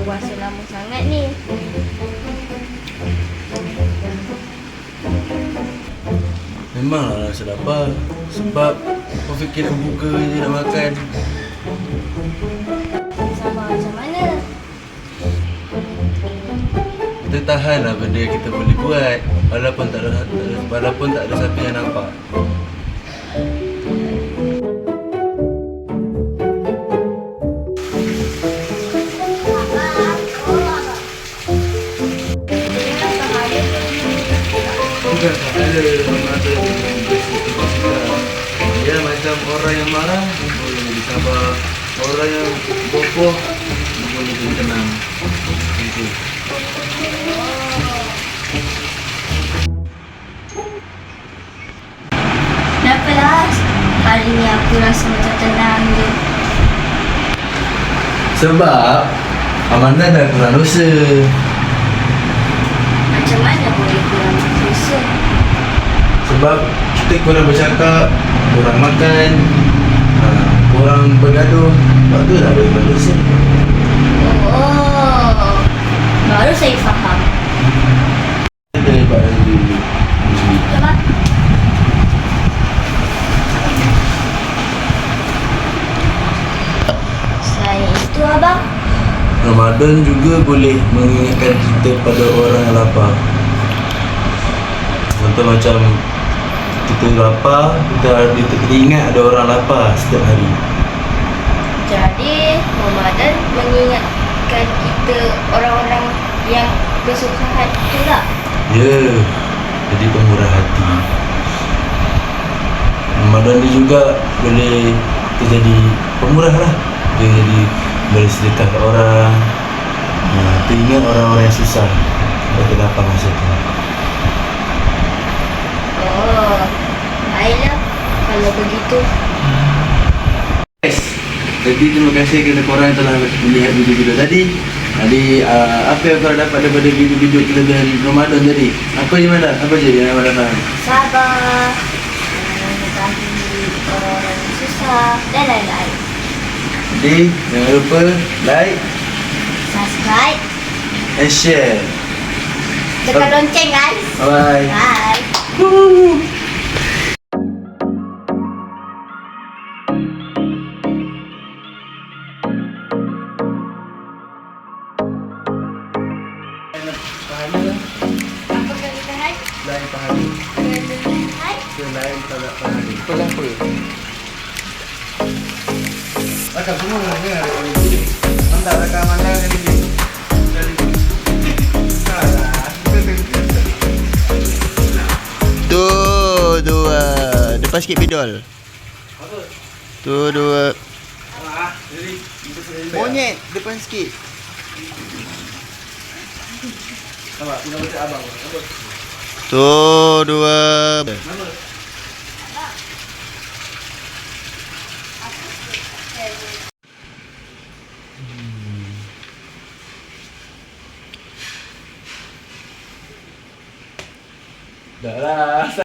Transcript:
puasa lama sangat ni. Memanglah rasa lapar. Sebab kau fikir nak buka je nak makan. Sabar macam mana? Kita tahanlah benda yang kita boleh buat. Walaupun tak ada siapa yang nampak. Bukan ada dia macam orang yang marah boleh jadi sabar, orang yang bodoh boleh jadi tenang. Itu. Kenapalah hari ni aku rasa macam tenang je? Sebab Amanda dah kurang dosa. Macam mana boleh kurang dosa? Sebab kita kurang bercakap, kurang makan, kurang bergaduh. Sebab tu dah boleh kurang dosa. Oh, baru saya faham. Kita lepas lagi. Abang, selain itu abang, Ramadan juga boleh mengingatkan kita pada orang yang lapar. Contoh macam kita lapar, kita ingat ada orang lapar setiap hari. jadi Ramadan mengingatkan kita orang-orang yang bersusah hati juga. Ya, jadi pemurah hati. Ramadan ni juga boleh kita jadi pemurah lah. Kita jadi boleh sedekah ke orang. Kita ingat orang-orang yang susah. Kita lapar masa tu. Oh, baiklah kalau begitu. Guys, jadi terima kasih kepada korang yang telah melihat video-video tadi. Jadi apa yang korang dapat daripada video-video kelebihan Ramadan tadi? Apa je Manda? Apa je yang Manda faham? Sabar, mengetahui orang-orang yang susah dan lain-lain. Jadi jangan lupa like Subscribe, and share. tekan lonceng guys. Bye. Bye. Woo. Pahala, Apa kelebihan? lain pahala. Kelebihan? Selain tak pahala. Pegang apa? Rakam semua lah ni ada orang ini. Anda rakam anda yang ini. Tu dua. Depan sikit bidol. Tu dua. Monyet depan sikit. Nampak? Tinggal macam abang. Tu dua. Nama? Dah lah.